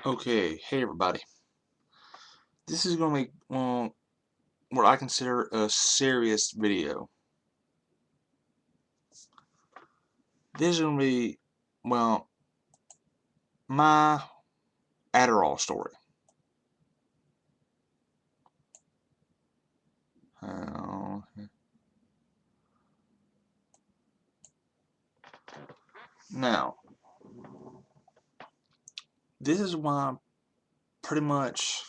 Okay, hey everybody. This is going to be what I consider a serious video. This is going to be, well, my Adderall story. Uh, Now, this is why pretty much,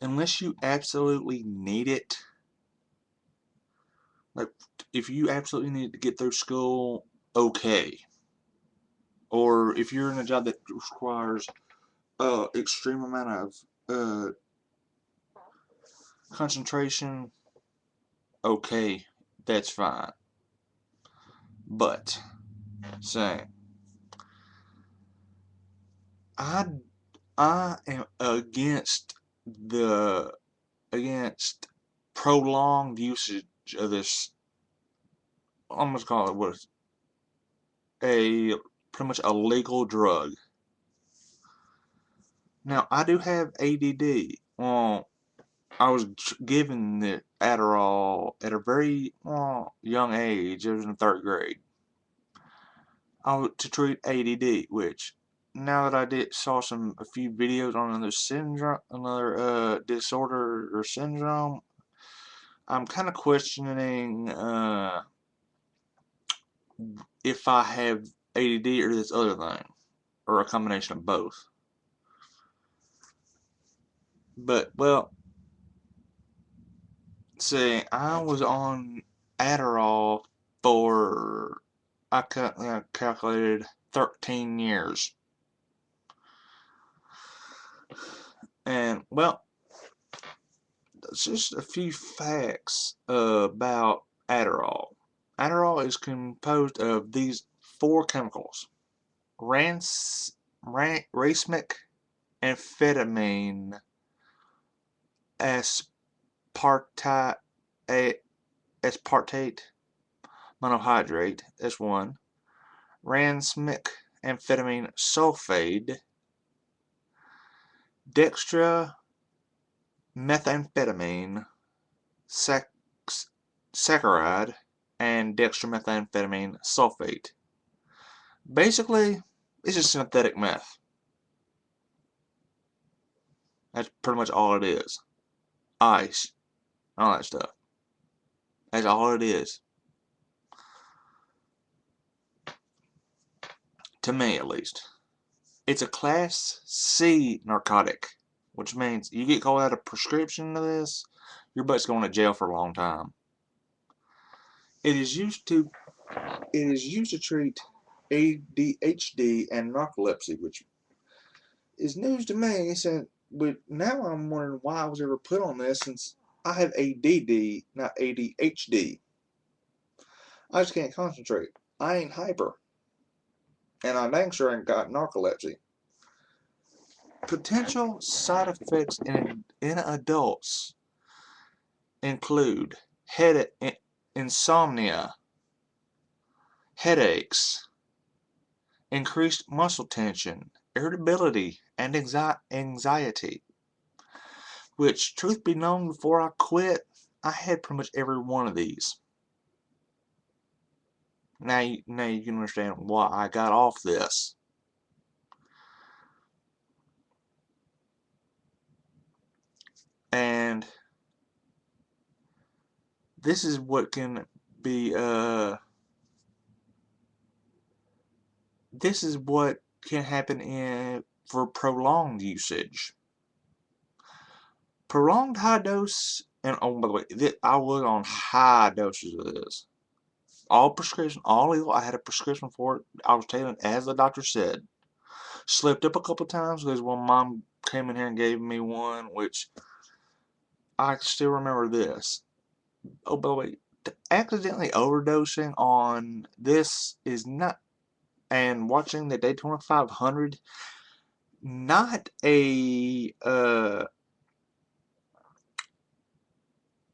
unless you absolutely need it, like if you absolutely need to get through school, okay. Or if you're in a job that requires extreme amount of concentration, okay, that's fine. But saying I I am against prolonged usage of this. I'm gonna call it what a pretty much a legal drug. Now I do have ADD. Well, I was given the Adderall at a very young age. It was in 3rd grade. To treat ADD, which now that I saw a few videos on another disorder or syndrome, I'm kind of questioning if I have ADD or this other thing, or a combination of both. But well, see, I was on Adderall for I calculated 13 years, and well, that's just a few facts about Adderall. Adderall is composed of these 4 chemicals: racemic, amphetamine, aspartate, aspartate monohydrate, that's one, racemic amphetamine sulfate, dextromethamphetamine saccharide, and dextromethamphetamine sulfate. Basically, it's just synthetic meth. That's pretty much all it is. Ice, all that stuff. That's all it is. To me, at least. It's a Class C narcotic, which means you get called out a prescription to this, your butt's going to jail for a long time. It is used to treat ADHD and narcolepsy, which is news to me. But now I'm wondering why I was ever put on this, since I have ADD, not ADHD. I just can't concentrate. I ain't hyper. And I dang sure ain't got narcolepsy. Potential side effects in adults include insomnia, headaches, increased muscle tension, irritability, and anxiety. Which, truth be known, before I quit, I had pretty much every one of these. Now you can understand why I got off this. And this is what can be this is what can happen for prolonged usage. Prolonged high dose, and oh by the way, I was on high doses of this. All prescription, all legal. I had a prescription for it. I was taking it as the doctor said. Slipped up a couple times because when Mom came in here and gave me one, which I still remember this. Oh, by the way, accidentally overdosing on this is not, and watching the Daytona 500, not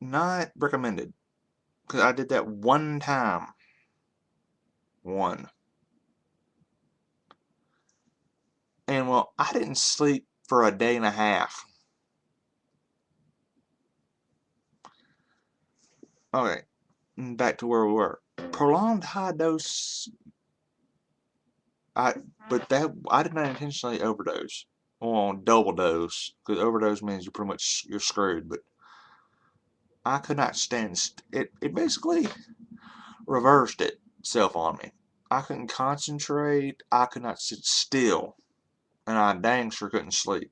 not recommended, because I did that one time. And well, I didn't sleep for a day and a half. Okay, back to where we were. Prolonged high dose. But I did not intentionally overdose on double dose, because overdose means you're screwed. But I could not stand it. It basically reversed itself on me. I couldn't concentrate. I could not sit still, and I dang sure couldn't sleep.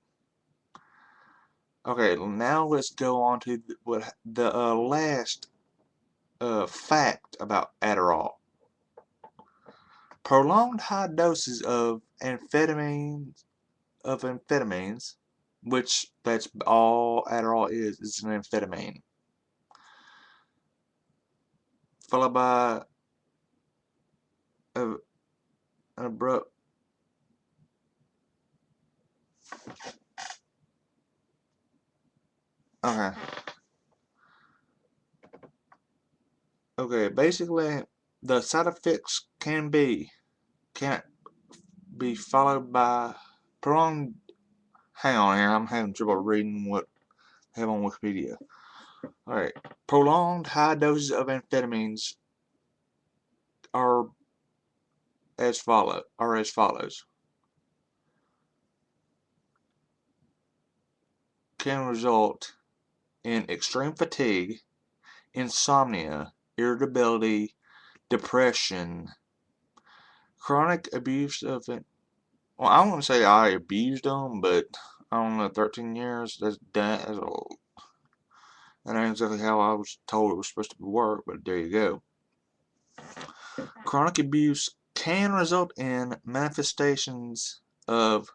Okay, now let's go on to the last fact about Adderall. Prolonged high doses of amphetamines, which that's all Adderall is. It's an amphetamine, followed by an abrupt. Okay. Okay. Basically, the side effects can be followed by prolonged. Hang on here. I'm having trouble reading what I have on Wikipedia. All right. Prolonged high doses of amphetamines are as follows. Can result in extreme fatigue, insomnia, irritability, depression, chronic abuse of it. Well, I wouldn't say I abused them, but I don't know, 13 years, that's old. That ain't exactly how I was told it was supposed to work, but there you go. Chronic abuse can result in manifestations of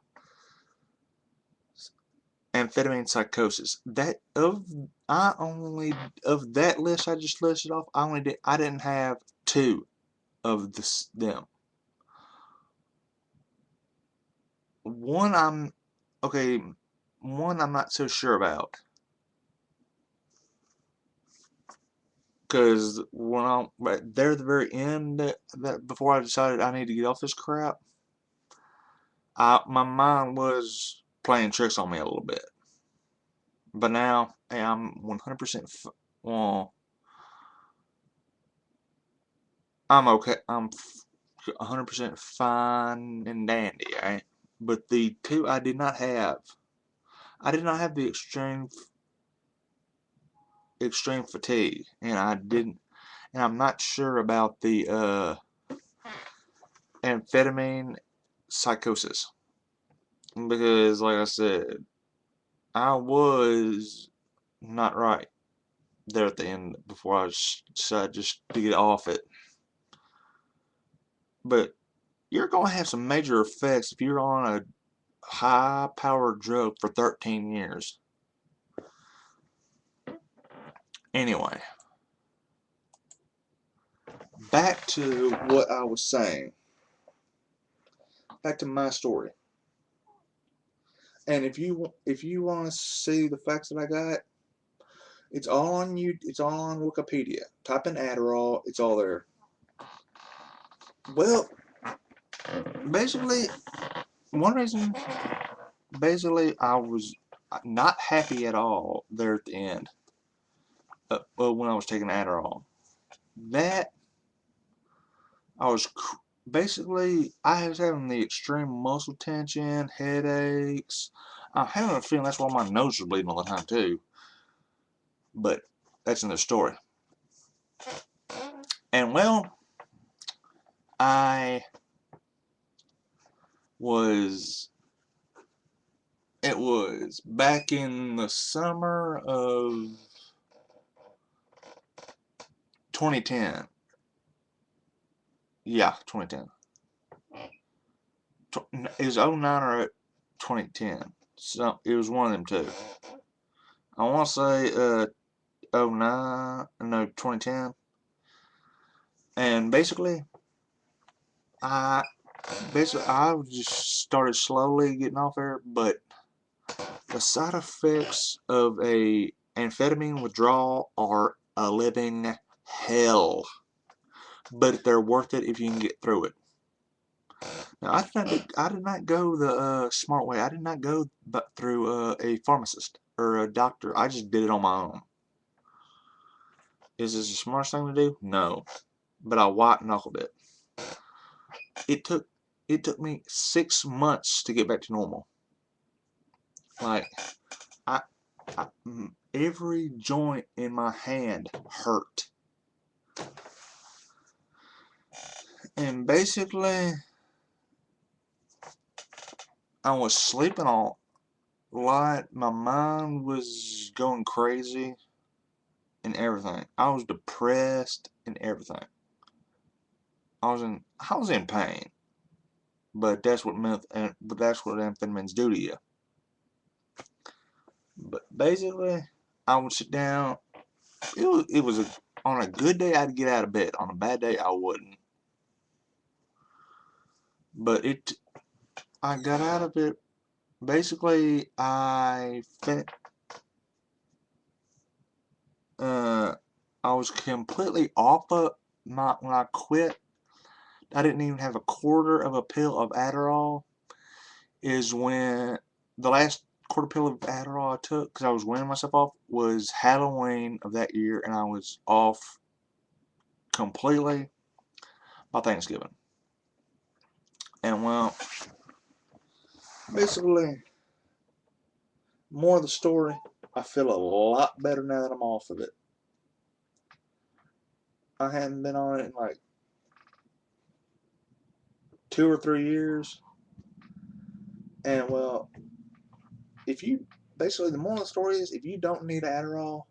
amphetamine psychosis. Of that list I just listed off, I didn't have two of them. One I'm not so sure about, because when I'm right there at the very end, that before I decided I need to get off this crap, my mind was playing tricks on me a little bit. But now, hey, I'm 100% well, I'm okay. I'm 100% fine and dandy, right? But the two I did not have. I did not have the extreme fatigue, and I'm not sure about the amphetamine psychosis, because like I said, I was not right there at the end before I decided just to get off it. But you're going to have some major effects if you're on a high powered drug for 13 years. Anyway, back to what I was saying. Back to my story. And if you want to see the facts that I got, it's all on It's all on Wikipedia. Type in Adderall. It's all there. Well, basically, one reason. Basically, I was not happy at all there at the end. When I was taking Adderall, that I was basically I was having the extreme muscle tension, headaches. I'm having a feeling that's why my nose was bleeding all the time too. But that's another story. And well, I was. It was back in the summer of 2010. Yeah, 2010. It was 09 or 2010. So it was one of them two. I want to say 09, no, 2010. And basically I just started slowly getting off there, but the side effects of a amphetamine withdrawal are a living hell. But they're worth it if you can get through it. Now, I did not go the smart way. I did not go through a pharmacist or a doctor. I just did it on my own. Is this the smartest thing to do? No, but I white knuckled it. It took me 6 months to get back to normal. Like I every joint in my hand hurt, and basically I was sleeping all night. My mind was going crazy and everything. I was depressed and everything. I was in pain, but that's what amphetamines do to you. But basically, I would sit down. It was on a good day I'd get out of bed. On a bad day I wouldn't. But I got out of it. Basically, I was completely off of when I quit. I didn't even have a quarter of a pill of Adderall. Is when the last quarter pill of Adderall I took, because I was weaning myself off, was Halloween of that year, and I was off completely by Thanksgiving. And well, basically, more of the story, I feel a lot better now that I'm off of it. I hadn't been on it in like 2 or 3 years. And well, basically the moral of the story is, if you don't need Adderall,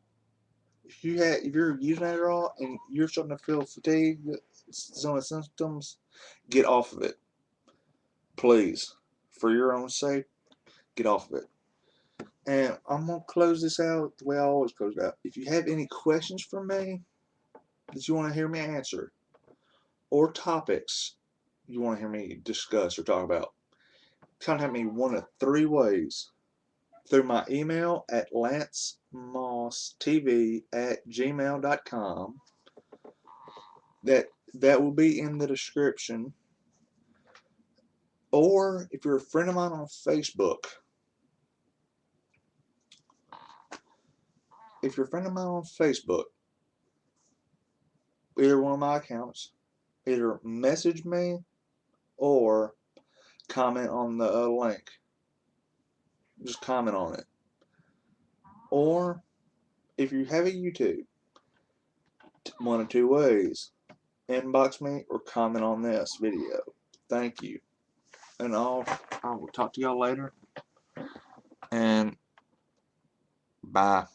if you're using Adderall and you're starting to feel fatigue, some of the symptoms, get off of it. Please, for your own sake, get off of it. And I'm gonna close this out the way I always close it out. If you have any questions for me that you want to hear me answer, or topics you want to hear me discuss or talk about, contact me one of 3 ways. Through my email at lancemosstv@gmail.com. That will be in the description. Or if you're a friend of mine on Facebook, either one of my accounts, either message me or comment on the link. Just comment on it. Or if you have a YouTube, one of 2 ways. Inbox me or comment on this video. Thank you. And I will talk to y'all later. And bye.